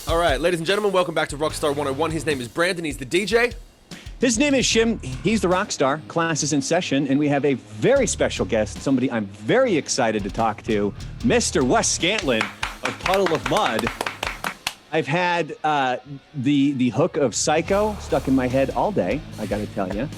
All right, ladies and gentlemen, welcome back to Rockstar 101. His name is Brandon. He's the DJ. His name is Shim. He's the Rockstar. Class is in session, and we have a very special guest, somebody I'm very excited to talk to, Mr. Wes Scantlin of Puddle of Mud. I've had the hook of Psycho stuck in my head all day, I got to tell you.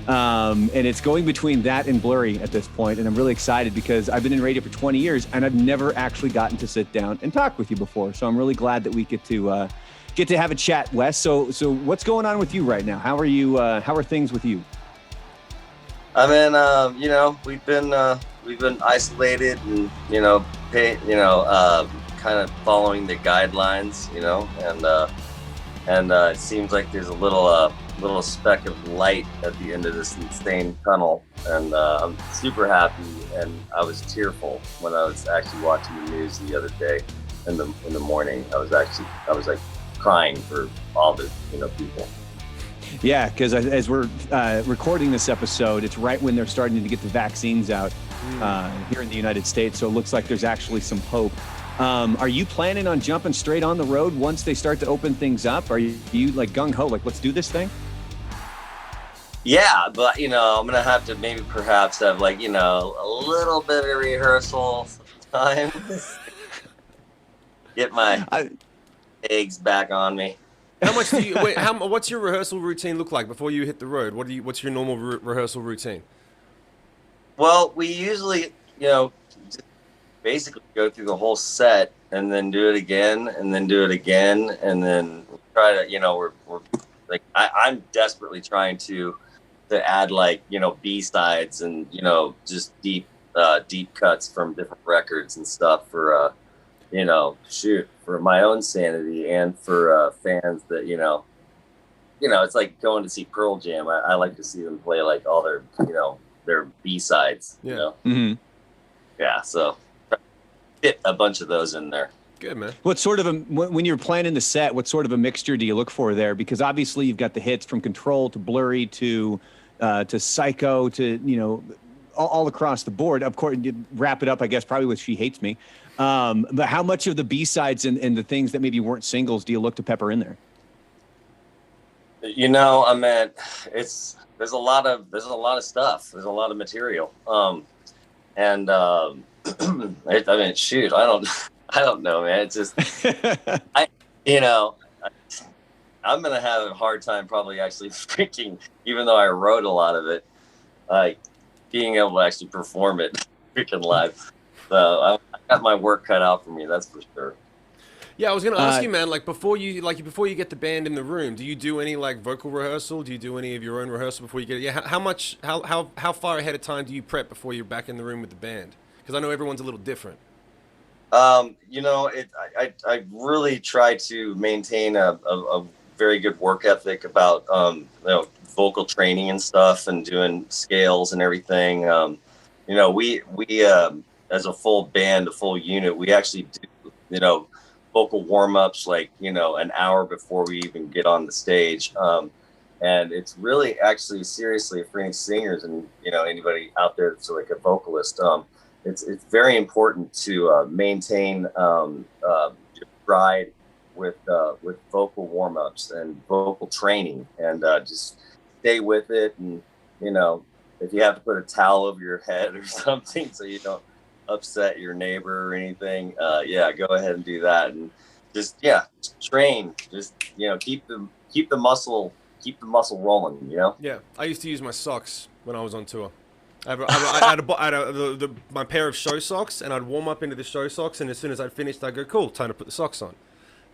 And it's going between that and Blurry at this point, and I'm really excited because I've been in radio for 20 years, and I've never actually gotten to sit down and talk with you before. So I'm really glad that we get to have a chat, Wes. So what's going on with you right now? How are you? How are things with you? I mean, we've been isolated and kind of following the guidelines, and it seems like there's a little speck of light at the end of this insane tunnel, and I'm super happy. And I was tearful when I was actually watching the news the other day in the morning. I was like crying for all the people. Yeah, because as we're recording this episode, it's right when they're starting to get the vaccines out here in the United States. So it looks like there's actually some hope. Are you planning on jumping straight on the road once they start to open things up? Are you like gung-ho, like let's do this thing? Yeah, but I'm gonna have to perhaps have a little bit of rehearsal time. Get my eggs back on me. How much do you wait? What's your rehearsal routine look like before you hit the road? What's your normal rehearsal routine? Well, we usually, just basically go through the whole set and then do it again and then do it again and then try to, we're like I'm desperately trying to add B-sides and just deep cuts from different records and stuff for for my own sanity and for fans that it's like going to see Pearl Jam. I like to see them play like all their B-sides. Yeah. Mm-hmm. Yeah, so fit a bunch of those in there. Good, man. What sort of when you're planning the set, what sort of a mixture do you look for there? Because obviously you've got the hits from Control to Blurry to Psycho to all across the board. Of course, you wrap it up, I guess, probably with She Hates Me. But how much of the B-sides and the things that maybe weren't singles do you look to pepper in there? I mean, there's a lot of stuff. There's a lot of material. I mean, shoot, I don't know, man. It's just, I'm going to have a hard time probably actually freaking, even though I wrote a lot of it, like being able to actually perform it freaking live. So I got my work cut out for me. That's for sure. Yeah, I was going to ask you, man, before you get the band in the room, do you do any vocal rehearsal? Do you do any of your own rehearsal before you get it? Yeah. How far ahead of time do you prep before you're back in the room with the band? Because I know everyone's a little different. I really try to maintain a very good work ethic about, vocal training and stuff and doing scales and everything. We as a full band, a full unit, we actually do, vocal warm-ups, an hour before we even get on the stage. And it's really actually seriously for any singers and, anybody out there that's like a vocalist, it's very important to maintain your stride with vocal warm-ups and vocal training, and just stay with it. And if you have to put a towel over your head or something so you don't upset your neighbor or anything, go ahead and do that. And just train. Just keep the muscle rolling. Yeah, I used to use my socks when I was on tour. I had my pair of show socks, and I'd warm up into the show socks, and as soon as I'd finished, I'd go, cool, time to put the socks on.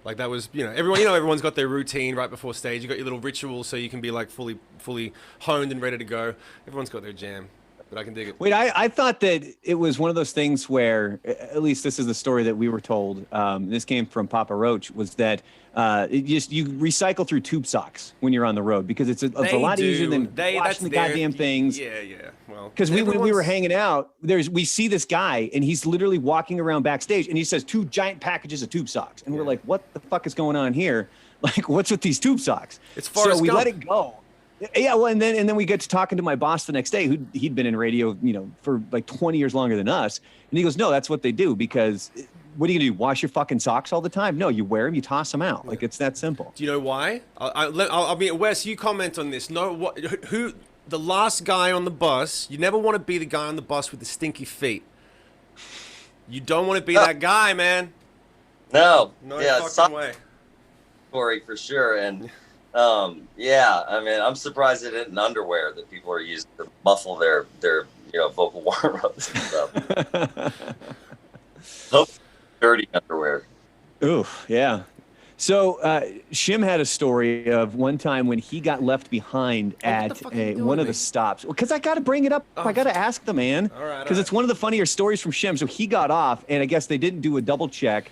Like that was, everyone's got their routine right before stage. You got your little ritual so you can be fully honed and ready to go. Everyone's got their jam, but I can dig it. Wait, I thought that it was one of those things where, at least this is the story that we were told. This came from Papa Roach, was that you recycle through tube socks when you're on the road because it's a lot easier than washing the goddamn things. Yeah. Well, because when we were hanging out, we see this guy and he's literally walking around backstage and he says 2 giant packages of tube socks, and we're like, what the fuck is going on here? Like, what's with these tube socks? It's Forrest So we Gump. let it go. Yeah, well, and then we get to talking to my boss the next day, he'd been in radio, for like 20 years longer than us, and he goes, "No, that's what they do because what are you gonna do? Wash your fucking socks all the time? No, you wear them, you toss them out. Like, it's that simple. Do you know why? I mean, Wes, you comment on this. No, who the last guy on the bus? You never want to be the guy on the bus with the stinky feet. You don't want to be that guy, man. No, No yeah, fucking way. Story for sure, and yeah, I mean, I'm surprised it isn't underwear that people are using to muffle their vocal warm-ups and stuff. Hope dirty underwear. Ooh, yeah. So Shim had a story of one time when he got left behind at one of the stops. Because I got to bring it up. I got to ask the man. All right. Because it's one of the funnier stories from Shim. So he got off, and I guess they didn't do a double check.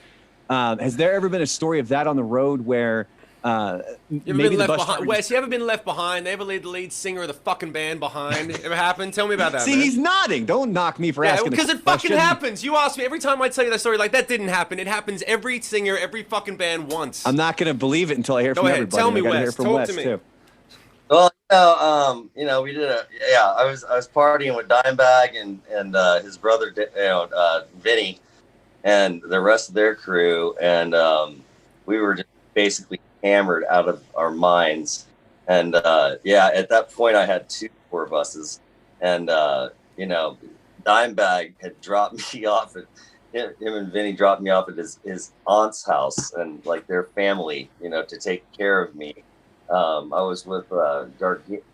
Has there ever been a story of that on the road where maybe the bus driver Wes, you ever been left behind? They ever leave the lead singer of the fucking band behind? Ever happened? Tell me about that. See, man. He's nodding. Don't knock me for asking. Because it fucking happens. You ask me every time I tell you that story, like that didn't happen. It happens every singer, every fucking band once. I'm not gonna believe it until I hear from everybody. Tell me, I gotta Wes. hear from Talk Wes to me. too. Well, we did I was partying with Dimebag and his brother, Vinny, and the rest of their crew, and we were just basically hammered out of our minds. And at that point I had 2 tour buses, and Dimebag had dropped me off at him and Vinny dropped me off at his aunt's house and like their family, to take care of me. I was with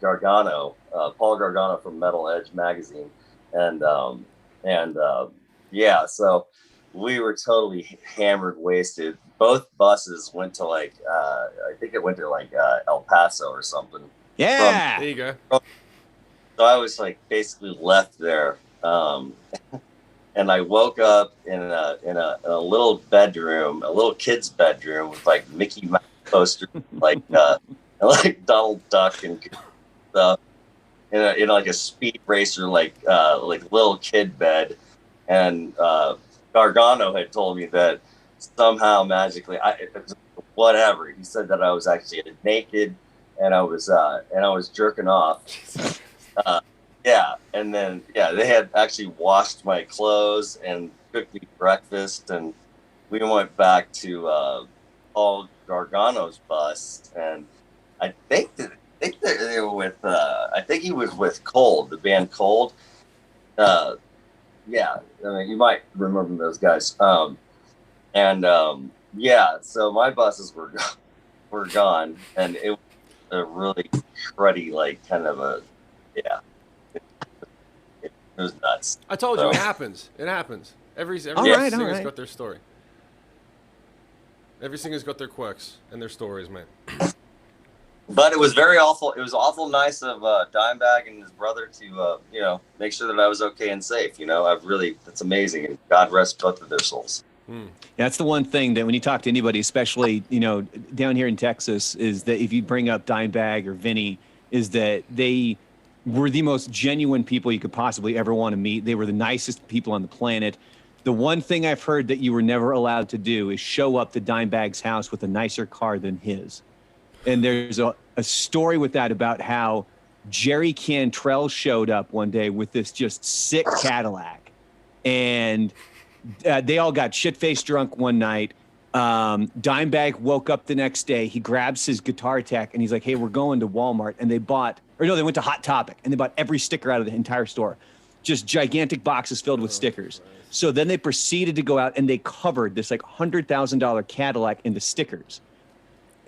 Gargano, Paul Gargano from Metal Edge magazine, and so we were totally hammered, wasted. Both buses went to I think it went to El Paso or something. Yeah. There you go. So I was basically left there, and I woke up in a little bedroom, a little kid's bedroom with Mickey Mouse posters, Donald Duck and stuff, in a speed racer little kid bed, and Gargano had told me that somehow magically, whatever. He said that I was actually naked, and I was jerking off. And then they had actually washed my clothes and cooked me breakfast, and we went back to Paul Gargano's bus, and I think they were with. I think he was with Cold, the band Cold. I mean, you might remember those guys. So my buses were gone, and it was a really cruddy, kind of a, it was nuts. I told you, it happens. It happens. Every right, singer's got their story. Every singer's got their quirks and their stories, man. But it was very awful. It was awful nice of Dimebag and his brother to, make sure that I was okay and safe. That's amazing. And God rest both of their souls. Yeah, that's the one thing that when you talk to anybody, especially, down here in Texas, is that if you bring up Dimebag or Vinny, is that they were the most genuine people you could possibly ever want to meet. They were the nicest people on the planet. The one thing I've heard that you were never allowed to do is show up to Dimebag's house with a nicer car than his. And there's a story with that about how Jerry Cantrell showed up one day with this just sick Cadillac. And they all got shit-faced drunk one night. Dimebag woke up the next day. He grabs his guitar tech and he's like, hey, we're going to Walmart. And they went to Hot Topic and they bought every sticker out of the entire store. Just gigantic boxes filled with stickers. So then they proceeded to go out and they covered this $100,000 Cadillac into stickers.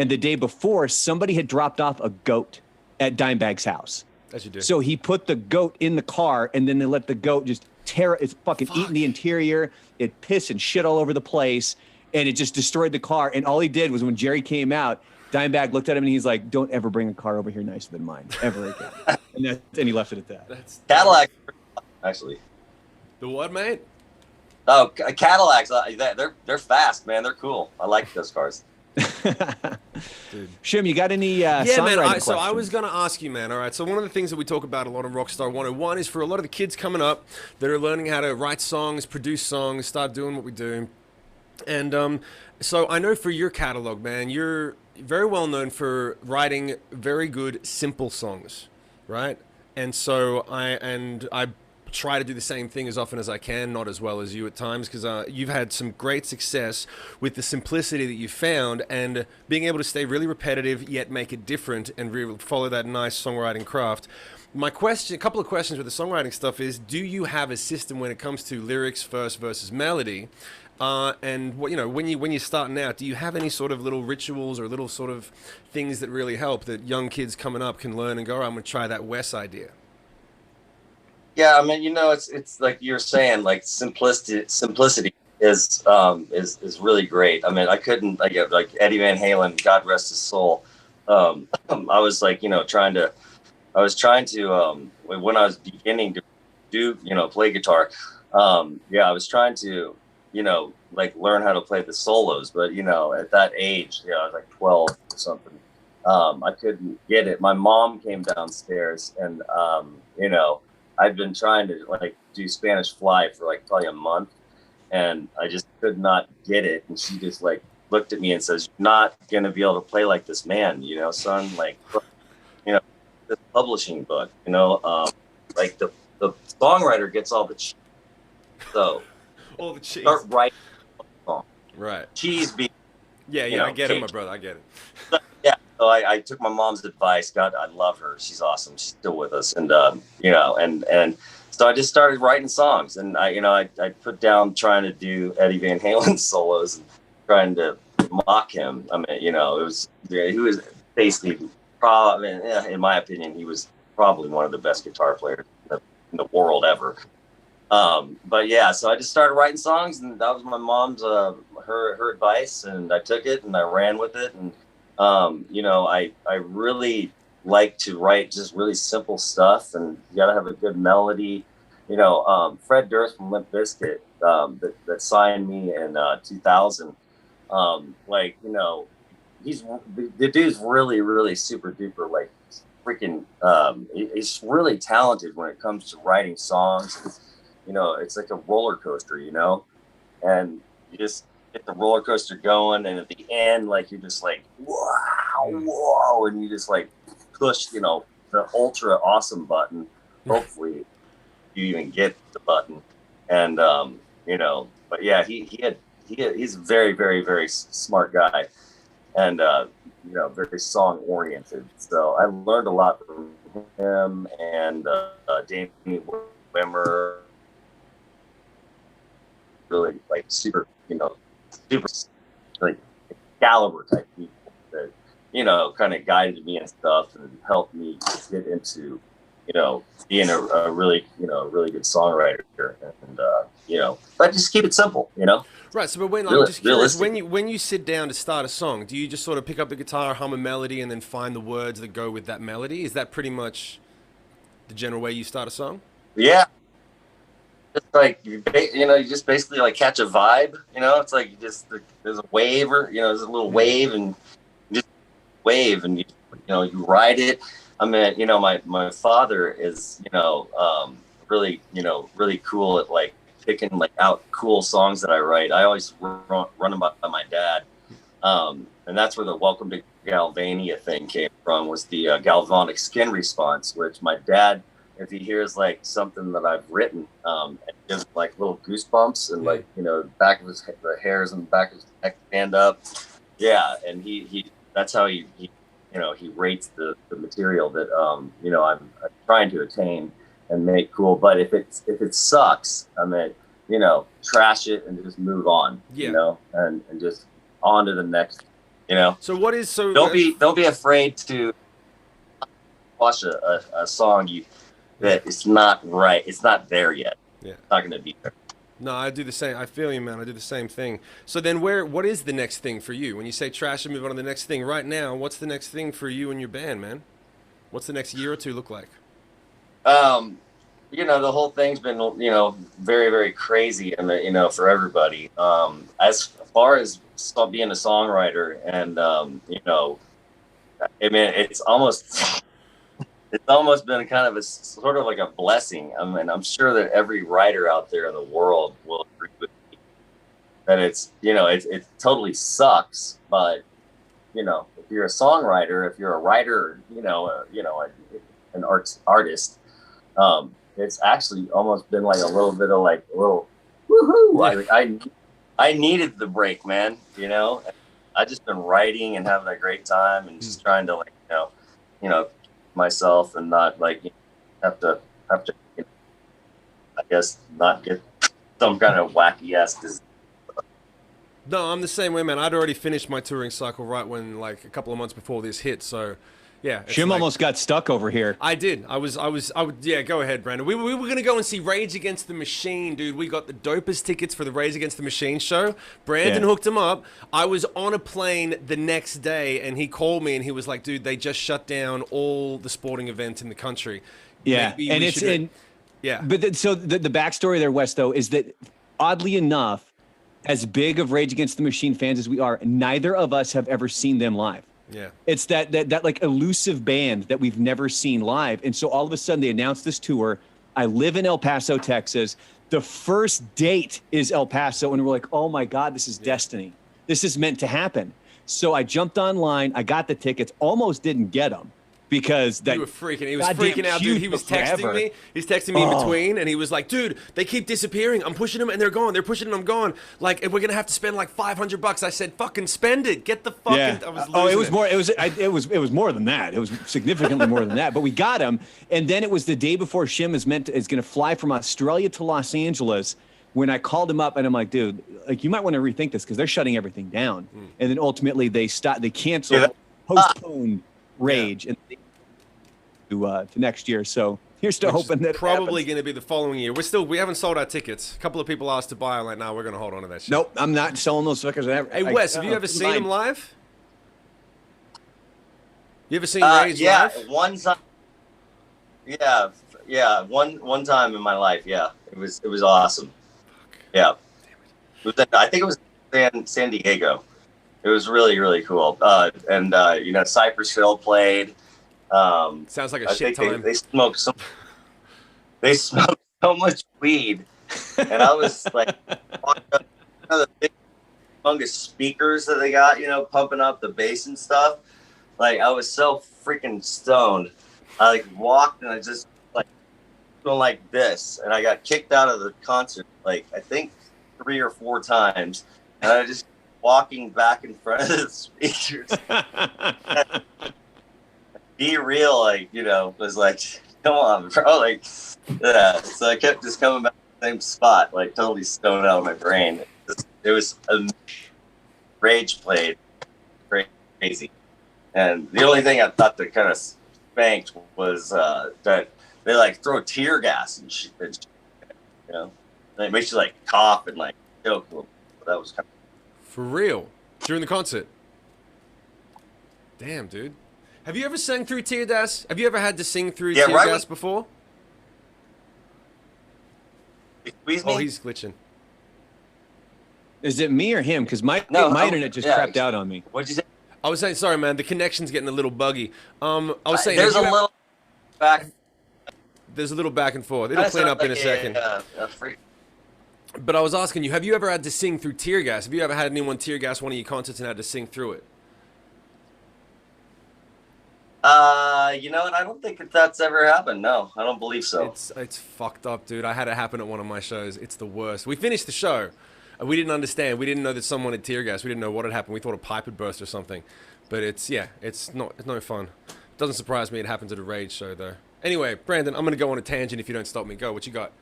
And the day before, somebody had dropped off a goat at Dimebag's house. As you do. So he put the goat in the car, and then they let the goat just tear it. It's fucking eating the interior. It pissed and shit all over the place, and it just destroyed the car. And all he did was when Jerry came out, Dimebag looked at him, and he's like, don't ever bring a car over here nicer than mine, ever again. and he left it at that. That's Cadillac, actually. The what, mate? Oh, Cadillacs, they're fast, man. They're cool. I like those cars. Dude. Shim, you got any songwriting questions? So I was going to ask you, man. All right. So one of the things that we talk about a lot on Rockstar 101 is for a lot of the kids coming up that are learning how to write songs, produce songs, start doing what we do. And so I know for your catalog, man, you're very well known for writing very good, simple songs, right? And so I try to do the same thing as often as I can, not as well as you at times, because you've had some great success with the simplicity that you found and being able to stay really repetitive yet make it different and follow that nice songwriting craft. My question, a couple of questions with the songwriting stuff is: do you have a system when it comes to lyrics, verse versus melody? And what, when you're starting out, do you have any sort of little rituals or little sort of things that really help that young kids coming up can learn and go, "Oh, I'm going to try that Wes idea"? Yeah, I mean, it's like you're saying, like simplicity is really great. I mean, I couldn't like Eddie Van Halen, God rest his soul. I was like, I was trying to when I was beginning to do play guitar. I was trying to like learn how to play the solos, but at that age, I was like 12 or something. I couldn't get it. My mom came downstairs and I've been trying to like do Spanish Fly for like probably a month, and I just could not get it. And she just like looked at me and says, "You're not gonna be able to play like this man, son. Like, this publishing book, like the songwriter gets all the cheese. So all the cheese. Start writing a song. Right. Cheese being I get it, my brother. I get it." So I took my mom's advice. God, I love her. She's awesome. She's still with us. And, and so I just started writing songs, and I put down trying to do Eddie Van Halen solos and trying to mock him. I mean, he was basically probably, in my opinion, he was probably one of the best guitar players in the world ever. But yeah, so I just started writing songs, and that was my mom's, her advice, and I took it and I ran with it. And, I really like to write just really simple stuff, and you got to have a good melody. Fred Durst from Limp Bizkit, that signed me in 2000. He's the dude's really, really super duper, like freaking, he's really talented when it comes to writing songs. It's like a roller coaster, and you just get the roller coaster going, and at the end, like, you're just like, whoa, and you just like push, the ultra awesome button. Hopefully you even get the button. And but yeah, he's a very, very, very smart guy, and very song oriented. So I learned a lot from him, and Danny Wimmer, really like super like caliber type people that kind of guided me and stuff and helped me get into being a really really good songwriter. And but just keep it simple. Right. So, but when I'm just curious, when you sit down to start a song, do you just sort of pick up the guitar, hum a melody, and then find the words that go with that melody? Is that pretty much the general way you start a song? Yeah. It's like you just basically like catch a vibe. It's like there's a wave, or there's a little wave, and you just wave, and you ride it. I mean, my father is really really cool at like picking like out cool songs that I write. I always run them by my dad, and that's where the "Welcome to Galvania" thing came from. Was the galvanic skin response, which my dad, if he hears like something that I've written, it gives like little goosebumps, and like back of the hairs and the back of his neck stand up. Yeah, and he that's how he rates the material that I'm trying to attain and make cool. But if it sucks, I mean, trash it and just move on. Yeah. And just on to the next. So what is so? Don't be afraid to watch a song that it's not right. It's not there yet. Yeah. It's not going to be there. No, I do the same. I feel you, man. I do the same thing. So then what is the next thing for you? When you say trash and move on to the next thing, right now, what's the next thing for you and your band, man? What's the next year or two look like? The whole thing's been, very, very crazy, and, for everybody. As far as being a songwriter, and, I mean, it's almost been kind of a sort of like a blessing. I mean, I'm sure that every writer out there in the world will agree with me that it's, it totally sucks. But, if you're a songwriter, if you're a writer, an artist, it's actually almost been like a little bit of like a little woohoo. I needed the break, man. You know, I just been writing and having a great time and just trying to like myself and not like have to I guess not get some kind of wacky ass disease. No, I'm the same way, man. I'd already finished my touring cycle right when, like, a couple of months before this hit. So, yeah. Shim almost got stuck over here. I did. Yeah, go ahead, Brandon. We were going to go and see Rage Against the Machine, dude. We got the dopest tickets for the Rage Against the Machine show. Brandon hooked him up. I was on a plane the next day, and he called me, and he was like, dude, they just shut down all the sporting events in the country. Yeah, and it's in... Yeah. But so the backstory there, Wes, though, is that, oddly enough, as big of Rage Against the Machine fans as we are, neither of us have ever seen them live. Yeah. It's that like elusive band that we've never seen live. And so all of a sudden they announced this tour. I live in El Paso, Texas. The first date is El Paso. And we're like, oh my God, this is destiny. This is meant to happen. So I jumped online. I got the tickets, almost didn't get them. Because that he was freaking out, dude. He was texting me. He's texting me in between, and he was like, "Dude, they keep disappearing. I'm pushing them, and they're gone. They're pushing, and I'm gone. Like, we're gonna have to spend like $500." I said, "Fucking spend it. Get the fucking." Yeah. I was losing it was more. It was more than that. It was significantly more than that. But we got him, and then it was the day before Shim is gonna fly from Australia to Los Angeles. When I called him up, and I'm like, "Dude, like you might want to rethink this because they're shutting everything down." And then ultimately they canceled, postponed Rage, and to next year. So here's still hoping that probably going to be the following year. We haven't sold our tickets. A couple of people asked to buy. I'm like, no, we're going to hold on to that shit. Nope, I'm not selling those suckers. Hey, Wes, have you ever seen them live? You ever seen Rage live? One time. Yeah, one time in my life. Yeah, it was awesome. Yeah, I think it was San Diego. It was really, really cool. And Cypress Hill played. Sounds like a shit time. They smoked so much weed, and I was like, the big humongous speakers that they got, pumping up the bass and stuff. Like I was so freaking stoned. I like walked and I just like going like this, and I got kicked out of the concert like I think 3 or 4 times, and I just walking back in front of the speakers. Be real, was like, come on, bro, like, yeah. So I kept just coming back to the same spot, like totally stoned out of my brain. It was Rage played crazy, and the only thing I thought that kind of spanked was that they like throw tear gas and shit, and it makes you like cough and like choke a little. That was kind of for real during the concert. Damn, dude. Have you ever sang through tear gas? Have you ever had to sing through tear gas before? Excuse me? Oh, he's glitching. Is it me or him? Because my internet just crapped out on me. What'd you say? I was saying, sorry, man. The connection's getting a little buggy. I was saying there's a little back. There's a little back and forth. It'll clean up in a second. But I was asking you, have you ever had to sing through tear gas? Have you ever had anyone tear gas one of your concerts and had to sing through it? You know what? I don't think that's ever happened. No, I don't believe so. It's fucked up, dude. I had it happen at one of my shows. It's the worst. We finished the show, and we didn't understand. We didn't know that someone had tear gas. We didn't know what had happened. We thought a pipe had burst or something. But it's no fun. It doesn't surprise me it happened at a Rage show, though. Anyway, Brandon, I'm going to go on a tangent if you don't stop me. Go. What you got?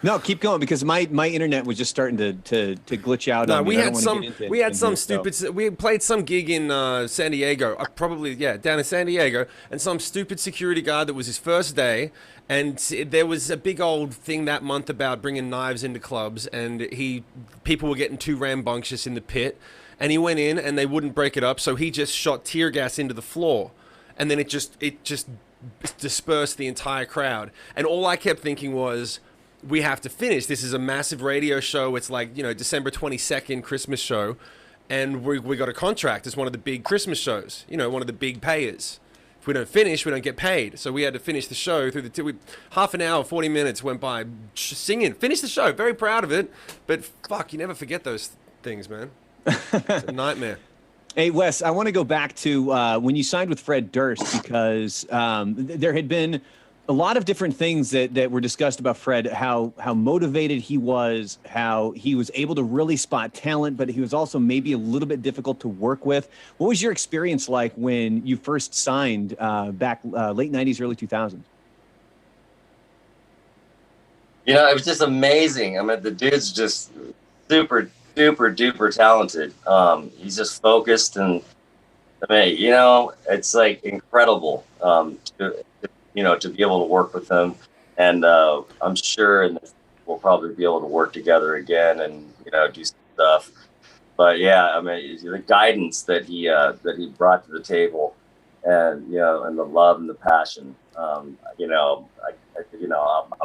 No, keep going because my internet was just starting to glitch out. No, we had some stupid. We played some gig in San Diego, down in San Diego, and some stupid security guard that was his first day, and there was a big old thing that month about bringing knives into clubs, and people were getting too rambunctious in the pit, and he went in and they wouldn't break it up, so he just shot tear gas into the floor, and then it just dispersed the entire crowd, and all I kept thinking was, we have to finish. This is a massive radio show. It's like, December 22nd Christmas show. And we got a contract as one of the big Christmas shows, one of the big payers. If we don't finish, we don't get paid. So we had to finish the show through half an hour, 40 minutes went by singing. Finished the show. Very proud of it. But fuck, you never forget those things, man. It's a nightmare. Hey, Wes, I want to go back to when you signed with Fred Durst because there had been a lot of different things that were discussed about Fred, how motivated he was, how he was able to really spot talent, but he was also maybe a little bit difficult to work with. What was your experience like when you first signed back late 90s, early 2000s? You know, it was just amazing. I mean, the dude's just super, duper, duper talented. He's just focused, and I mean, you know, it's like incredible to be able to work with him. And I'm sure we'll probably be able to work together again and, do some stuff. But yeah, I mean, the guidance that he brought to the table, and and the love and the passion.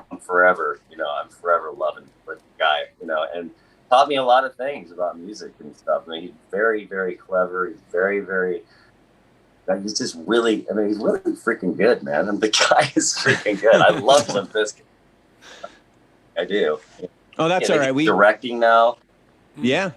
I'm forever, I'm forever loving the guy, and taught me a lot of things about music and stuff. I mean, he's very, very clever. He's very, very. He's just really. I mean, he's really freaking good, man. And the guy is freaking good. I love Limp Bizkit. I do. Oh, that's all right. We directing now. Yeah.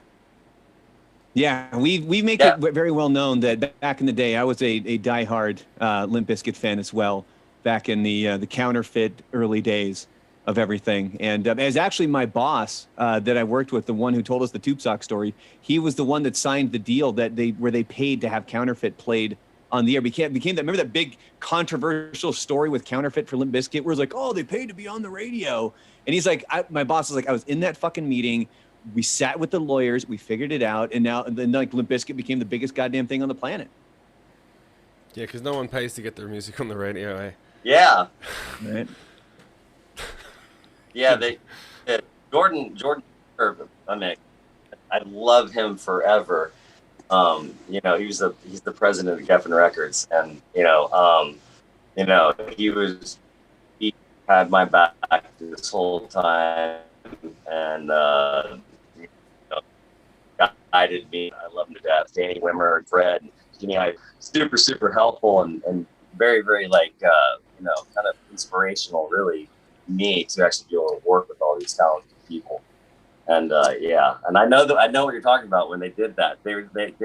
Yeah, we make it very well known that back in the day, I was a diehard Limp Bizkit fan as well, back in the counterfeit early days of everything. And as actually my boss that I worked with, the one who told us the Tube Sock story, he was the one that signed the deal where they paid to have Counterfeit played on the air. Became that. Remember that big controversial story with Counterfeit for Limp Bizkit, where it's like, oh, they paid to be on the radio, and he's like, my boss was like, I was in that fucking meeting. We sat with the lawyers, we figured it out, and then like Limp Bizkit became the biggest goddamn thing on the planet. Yeah, because no one pays to get their music on the radio, eh? Yeah. Right. Yeah, Jordan. I mean, I love him forever. He's the president of Geffen Records, and he had my back this whole time, and guided me. I love him to death. Danny Wimmer, Fred, super, super helpful and very, very kind of inspirational, really, me to actually be able to work with all these talented people. And and I know what you're talking about when they did that. They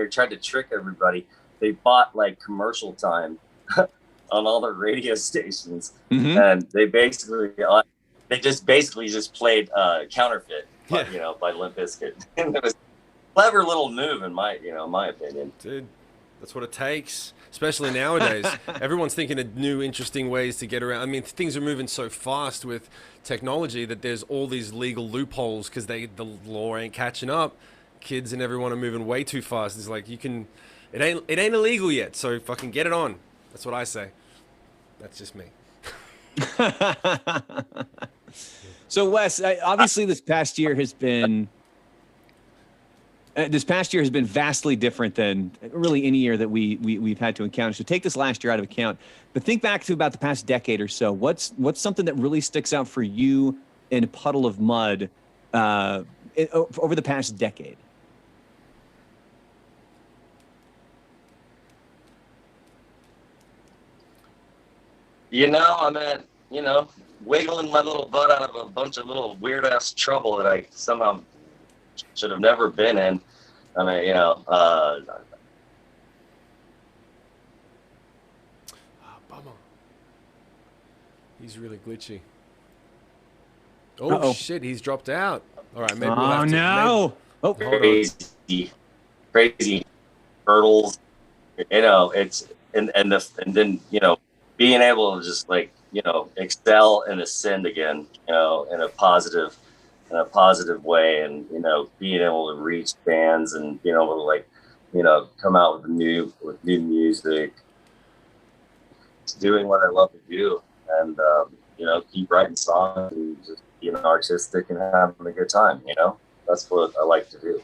tried to trick everybody. They bought like commercial time on all the radio stations, and they just played Counterfeit, by Limp Bizkit. And it was a clever little move in my opinion. Dude, that's what it takes, especially nowadays. Everyone's thinking of new, interesting ways to get around. I mean, things are moving so fast with technology that there's all these legal loopholes because the law ain't catching up. Kids and everyone are moving way too fast. It's like it ain't illegal yet, so fucking get it on. That's what I say. That's just me. So Wes, obviously this past year has been vastly different than really any year that we've had to encounter. So take this last year out of account, but think back to about the past decade or so. What's something that really sticks out for you in Puddle of Mud over the past decade? Wiggling my little butt out of a bunch of little weird ass trouble that I somehow should have never been in. I mean, bummer. He's really glitchy. Oh shit, he's dropped out. All right, maybe we'll have to. Crazy hurdles. It's and then being able to just excel and ascend again, in a positive way, and being able to reach fans and being able to come out with new music, doing what I love to do, and keep writing songs and just being artistic and having a good time. That's what I like to do.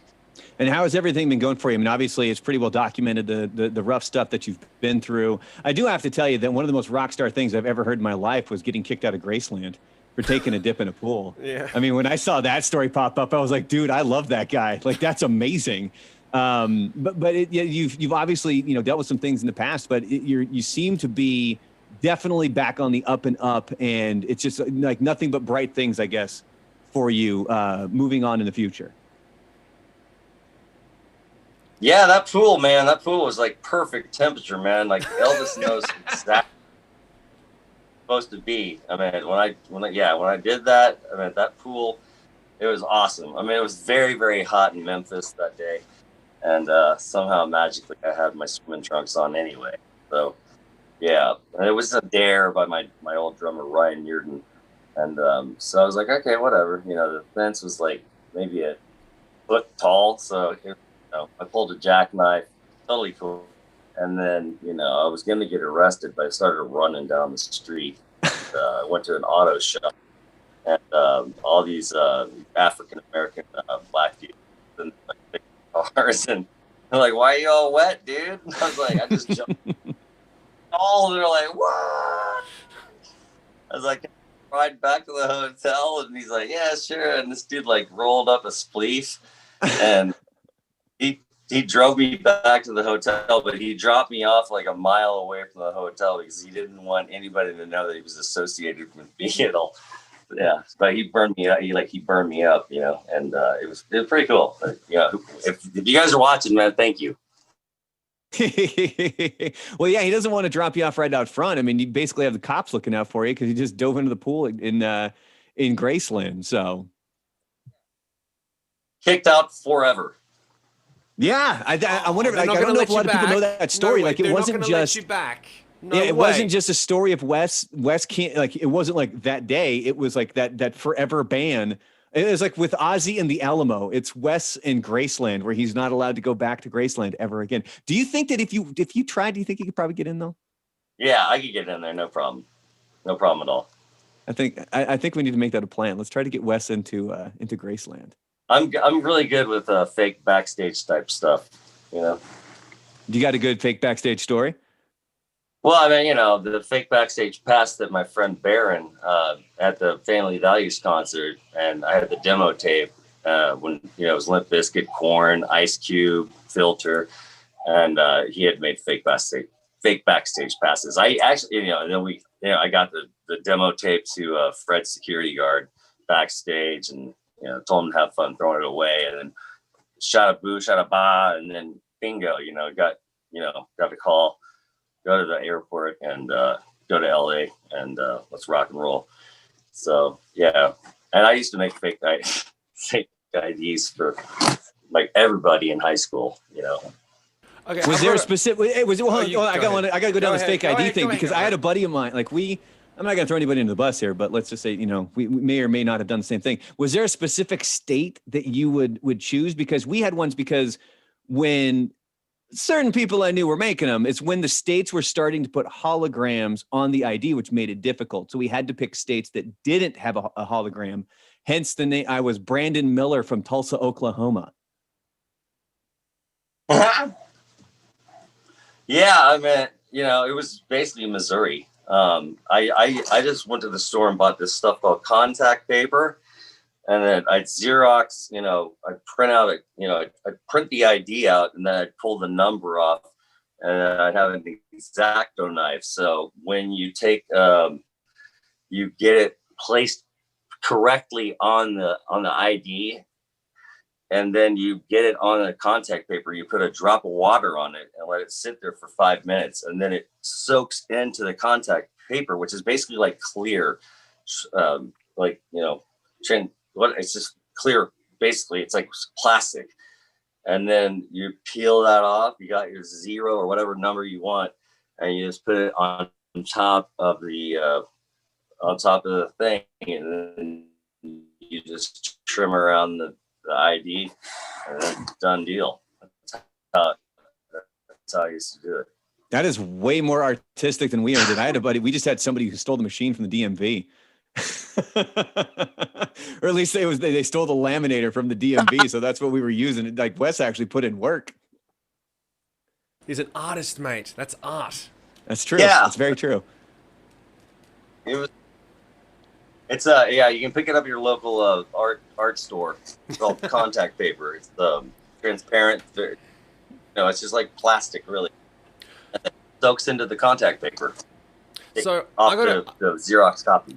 And how has everything been going for you? I mean, obviously, it's pretty well documented, the rough stuff that you've been through. I do have to tell you that one of the most rock star things I've ever heard in my life was getting kicked out of Graceland for taking a dip in a pool. Yeah. I mean, when I saw that story pop up, I was like, dude, I love that guy. Like, that's amazing. You've obviously, dealt with some things in the past, but you seem to be definitely back on the up and up, and it's just like nothing but bright things, I guess, for you moving on in the future. Yeah, that pool was like perfect temperature, man. Like Elvis knows exactly. supposed to be. I mean, when I did that, I mean, that pool, it was awesome. I mean, it was very, very hot in Memphis that day, and somehow magically I had my swimming trunks on anyway. So yeah, and it was a dare by my old drummer Ryan Yurden, and so I was like, okay, whatever. You know, the fence was like maybe a foot tall, so I pulled a jackknife, totally cool. And then, I was going to get arrested, but I started running down the street. I went to an auto shop, and all these African-American black people in like, big cars. And they're like, why are you all wet, dude? And I was like, I just jumped. All they're like, what? I was like, ride back to the hotel. And he's like, yeah, sure. And this dude like rolled up a spleef, and he drove me back to the hotel, but he dropped me off like a mile away from the hotel because he didn't want anybody to know that he was associated with me at all. Yeah, but he burned me up. He burned me up, and it was pretty cool. If you guys are watching, man, thank you. Well, yeah, he doesn't want to drop you off right out front. I mean, you basically have the cops looking out for you because you just dove into the pool in Graceland. So kicked out forever. Yeah, I wonder. Like, I don't know if a lot of people know that story. No, like, it wasn't just. Let you back. No yeah, it way. wasn't just a story of Wes can't, like, it wasn't like that day. It was like that forever ban. It was like with Ozzy and the Alamo. It's Wes in Graceland where he's not allowed to go back to Graceland ever again. Do you think that if you tried, do you think you could probably get in though? Yeah, I could get in there, no problem, no problem at all. I think we need to make that a plan. Let's try to get Wes into Graceland. I'm really good with fake backstage type stuff. You got a good fake backstage story? Well, I mean, the fake backstage pass that my friend Baron at the Family Values concert, and I had the demo tape when it was Limp Bizkit, Korn, Ice Cube, Filter, and he had made fake backstage passes. I actually, and then I got the demo tape to Fred's security guard backstage, and told him to have fun throwing it away, and then shot a boo, shot a ba, and then bingo, got a call. Go to the airport and go to LA and let's rock and roll. So yeah, and I used to make fake IDs for like everybody in high school. Okay. Was there a specific? I got to go down this fake ID thing because I had a buddy of mine. Like I'm not going to throw anybody into the bus here, but let's just say we may or may not have done the same thing. Was there a specific state that you would choose? Because we had ones because when certain people I knew were making them, it's when the states were starting to put holograms on the ID, which made it difficult. So we had to pick states that didn't have a hologram. Hence the name. I was Brandon Miller from Tulsa, Oklahoma. Yeah, I mean, it was basically Missouri. I just went to the store and bought this stuff called contact paper. And then I'd Xerox, I'd print out I'd print the ID out, and then I'd pull the number off, and then I'd have an X-Acto knife. So when you take, you get it placed correctly on the ID, and then you get it on a contact paper. You put a drop of water on it and let it sit there for 5 minutes, and then it soaks into the contact paper, which is basically like clear, it's just clear. Basically, it's like plastic. And then you peel that off. You got your 0 or whatever number you want, and you just put it on top of the thing, and then you just trim around the ID, and then done deal. That's how I used to do it. That is way more artistic than we ever did. I had a buddy. We just had somebody who stole the machine from the DMV. Or at least they stole the laminator from the DMV, so that's what we were using. Like, Wes actually put in work. He's an artist, mate. That's art. That's true. Yeah, that's very true. It's you can pick it up at your local art store. It's called contact paper. It's transparent. It's just like plastic, really. And it soaks into the contact paper. So off the Xerox copy.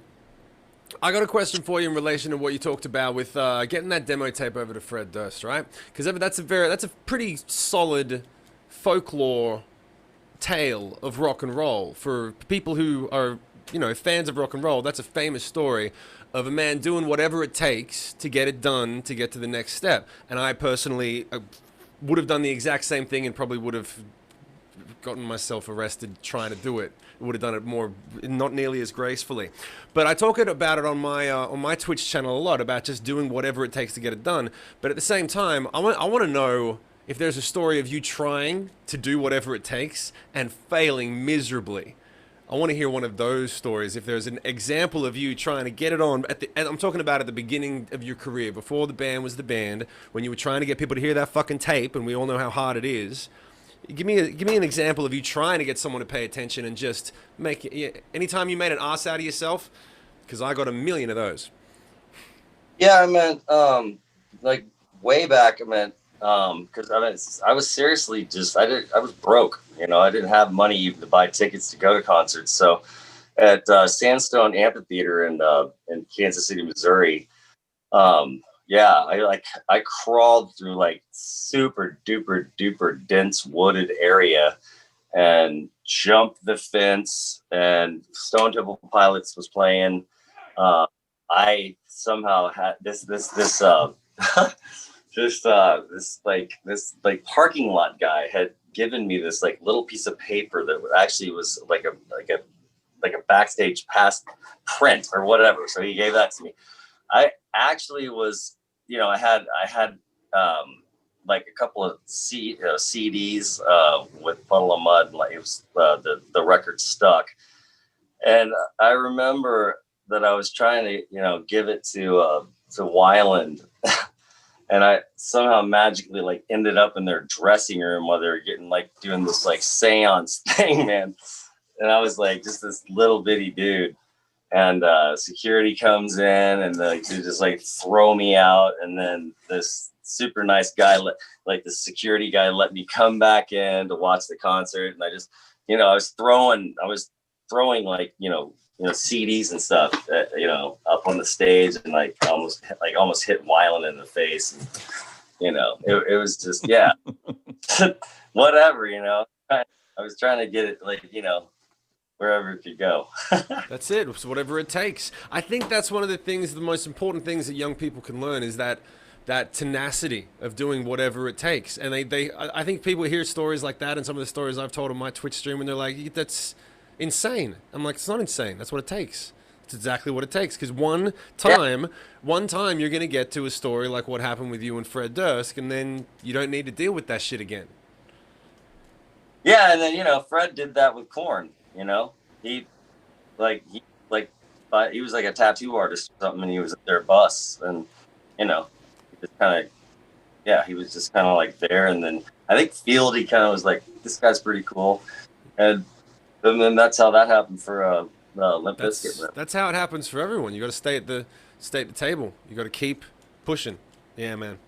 I got a question for you in relation to what you talked about with getting that demo tape over to Fred Durst, right? Because that's a pretty solid folklore tale of rock and roll for people who are you know, fans of rock and roll, that's a famous story of a man doing whatever it takes to get it done, to get to the next step. And I personally would have done the exact same thing and probably would have gotten myself arrested trying to do it. Would have done it more, not nearly as gracefully. But I talk about it on my Twitch channel a lot, about just doing whatever it takes to get it done. But at the same time, I want to know if there's a story of you trying to do whatever it takes and failing miserably. I want to hear one of those stories. If there's an example of you trying to get it on, I'm talking about at the beginning of your career, before the band was the band, when you were trying to get people to hear that fucking tape, and we all know how hard it is. Give me an example of you trying to get someone to pay attention and just make it. Anytime you made an ass out of yourself, because I got a million of those. Yeah, I meant like way back. I meant because I was seriously just I was broke. You know, I didn't have money even to buy tickets to go to concerts. So at Sandstone Amphitheater in Kansas City, Missouri. Yeah, I crawled through like super duper dense wooded area and jumped the fence, and Stone Temple Pilots was playing. I somehow had this this parking lot guy had given me this like little piece of paper that actually was like a backstage pass print or whatever. So he gave that to me. I actually was, you know, I had like a couple of CDs with Puddle of Mud. Like it was the record Stuck, and I remember that I was trying to, you know, give it to Weiland, and I somehow magically like ended up in their dressing room while they were doing this like seance thing, man. And I was like just this little bitty dude. And security comes in and they just like throw me out. And then this super nice guy, the security guy, let me come back in to watch the concert. And I just, you know, I was throwing like, you know, CDs and stuff, you know, up on the stage, and almost hit Weiland in the face. And, you know, it was just, yeah, whatever, you know. I was trying to get it, like, you know, wherever it could go. That's it. It's whatever it takes. I think that's one of the most important things that young people can learn is that tenacity of doing whatever it takes. And I think people hear stories like that, and some of the stories I've told on my Twitch stream, and they're like, that's insane. I'm like, it's not insane. That's what it takes. It's exactly what it takes. Because one time you're going to get to a story like what happened with you and Fred Durst, and then you don't need to deal with that shit again. Yeah, and then, you know, Fred did that with Korn. You know, he was like a tattoo artist or something, and he was at their bus, and, you know, he was just kind of like there. And then I think Field, he kind of was like, this guy's pretty cool. And then that's how that happened for Limp Bizkit. That's how it happens for everyone. You got to stay at the table. You got to keep pushing. Yeah, man.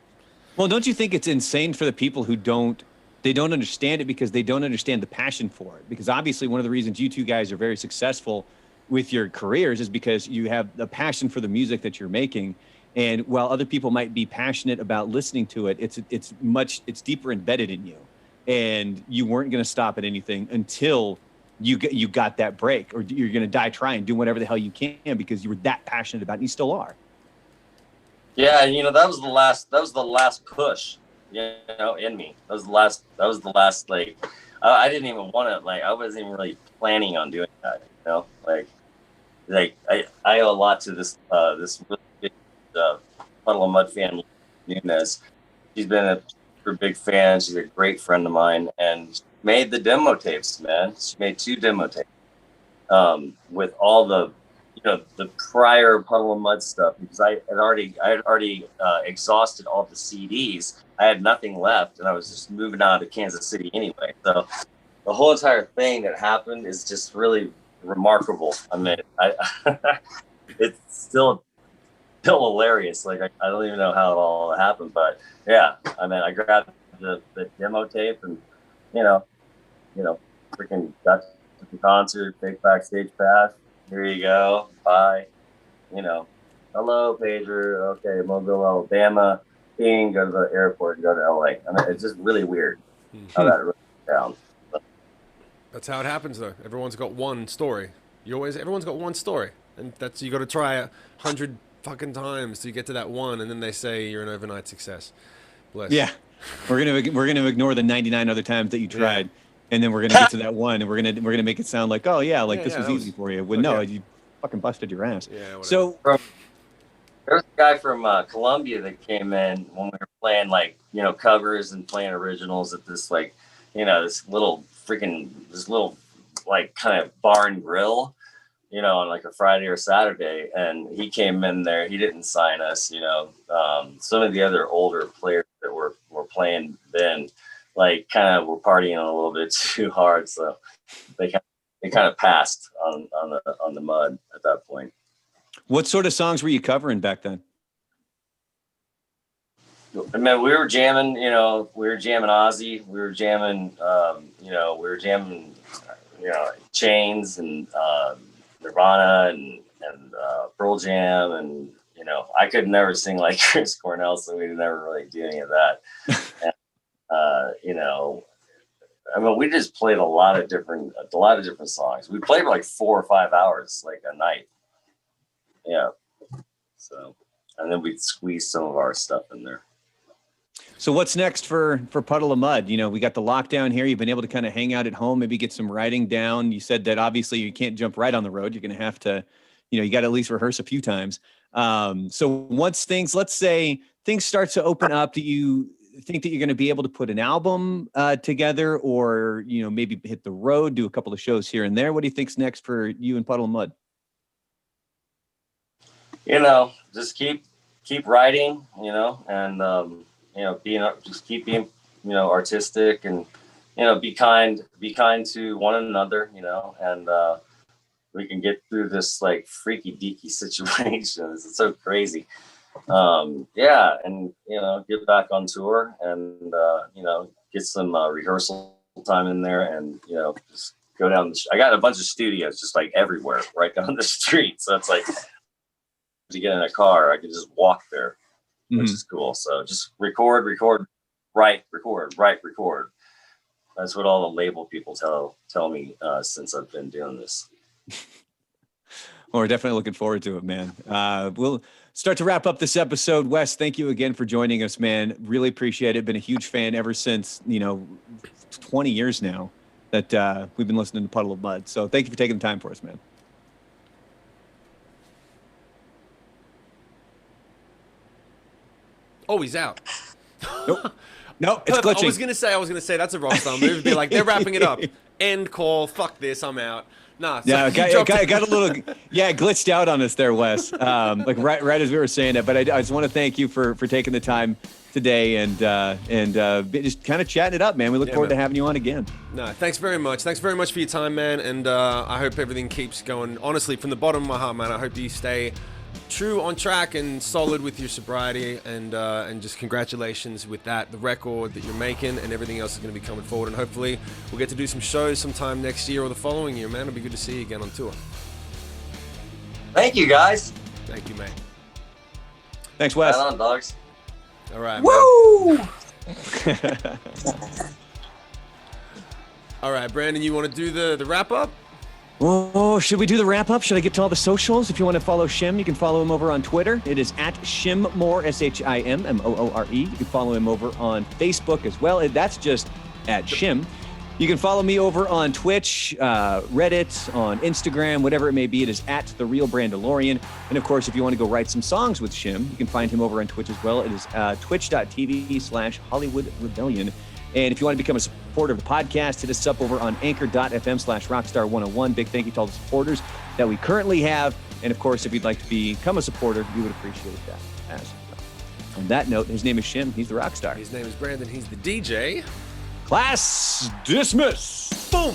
Well, don't you think it's insane for the people who don't understand it, because they don't understand the passion for it? Because obviously one of the reasons you two guys are very successful with your careers is because you have the passion for the music that you're making. And while other people might be passionate about listening to it, it's deeper embedded in you. And you weren't going to stop at anything until you got that break, or you're going to die trying, do whatever the hell you can, because you were that passionate about it, and you still are. Yeah, and, you know, that was the last push, you know, in me. That was the last like, I didn't even want to, like, I wasn't even really planning on doing that, you know, like I owe a lot to this really big Puddle of Mud fan, Nunez. She's been a super big fan. She's a great friend of mine, and she made the demo tapes, man. She made 2 demo tapes with all the, you know, the prior Puddle of Mud stuff, because I had already exhausted all the CDs. I had nothing left, and I was just moving out of Kansas City anyway. So the whole entire thing that happened is just really remarkable. I mean, it's still hilarious. Like I don't even know how it all happened, but yeah, I mean, I grabbed the demo tape, and you know, freaking got to the concert, fake backstage pass. Here you go. Bye. You know, hello, pager. Okay, Mobile, Alabama. Go to the airport and go to LA. I mean, it's just really weird how that went down. That's how it happens, though. Everyone's got one story. Everyone's got one story, and you got to try 100 fucking times to get to that one, and then they say you're an overnight success. Bless. Yeah, we're gonna ignore the 99 other times that you tried, and then we're gonna get to that one, and we're gonna make it sound like, oh yeah, like this was easy for you. When no, you fucking busted your ass. Yeah. Whatever. So there's a guy from Colombia that came in when we were playing covers and playing originals at this this little like kind of bar and grill, on like a Friday or Saturday. And he came in there, he didn't sign us, some of the other older players that were playing then, like kind of were partying a little bit too hard. So they kind of passed on the mud at that point. what sort of songs were you covering back then? I mean, we were jamming Ozzy, we were jamming, Chains and Nirvana and Pearl Jam, and I could never sing like Chris Cornell, so we never really do any of that. And, I mean, we just played a lot of different songs. We played for like 4 or 5 hours, like a night. Yeah. So, and then we'd squeeze some of our stuff in there. So what's next for Puddle of Mud? We got the lockdown here. You've been able to kind of hang out at home, maybe get some writing down. You said that obviously you can't jump right on the road. You're going to have to, you got to at least rehearse a few times. So once let's say things start to open up, do you think that you're going to be able to put an album together, or, maybe hit the road, do a couple of shows here and there? What do you think's next for you and Puddle of Mud? Just keep writing, and, just keep being, artistic, and, be kind to one another, and we can get through this like freaky deaky situation. It's so crazy. And, get back on tour and, get some rehearsal time in there, and, just go down. I got a bunch of studios just like everywhere right down the street. So it's like to get in a car, I could just walk there. Which is cool. So just record, write, record. That's what all the label people tell me since I've been doing this. Well, we're definitely looking forward to it, man. We'll start to wrap up this episode. Wes, thank you again for joining us, man. Really appreciate it. Been a huge fan ever since, 20 years now that we've been listening to Puddle of Mud. So thank you for taking the time for us, man. Oh, he's out. Nope. No, it's glitching. I was gonna say that's a Rockstar move. Be like, they're wrapping it up. End call. Fuck this. I'm out. Nah. So yeah, got a little. Yeah, glitched out on us there, Wes. Like right as we were saying it. But I just want to thank you for taking the time today and just kind of chatting it up, man. We look forward to having you on again. No, thanks very much. Thanks very much for your time, man. And I hope everything keeps going. Honestly, from the bottom of my heart, man, I hope you stay true on track and solid with your sobriety, and just congratulations with that, the record that you're making, and everything else is going to be coming forward, and hopefully we'll get to do some shows sometime next year or the following year, man. It'll be good to see you again on tour. Thank you, guys. Thank you, mate. Thanks, Wes. Right on, dogs. All right, woo. All right, Brandon, you want to do the wrap up? Oh, should we do the wrap up? Should I get to all the socials? If you want to follow Shim, you can follow him over on Twitter. It is at Shimmore, SHIMMOORE. You can follow him over on Facebook as well. That's just at Shim. You can follow me over on Twitch, Reddit, on Instagram, whatever it may be. It is at The Real Brandalorian. And of course, if you want to go write some songs with Shim, you can find him over on Twitch as well. It is twitch.tv/Hollywood Rebellion. And if you want to become a supporter of the podcast, hit us up over on anchor.fm/Rockstar101. Big thank you to all the supporters that we currently have. And of course, if you'd like to become a supporter, we would appreciate that as well. On that note, his name is Shim. He's the Rockstar. His name is Brandon. He's the DJ. Class dismissed. Boom.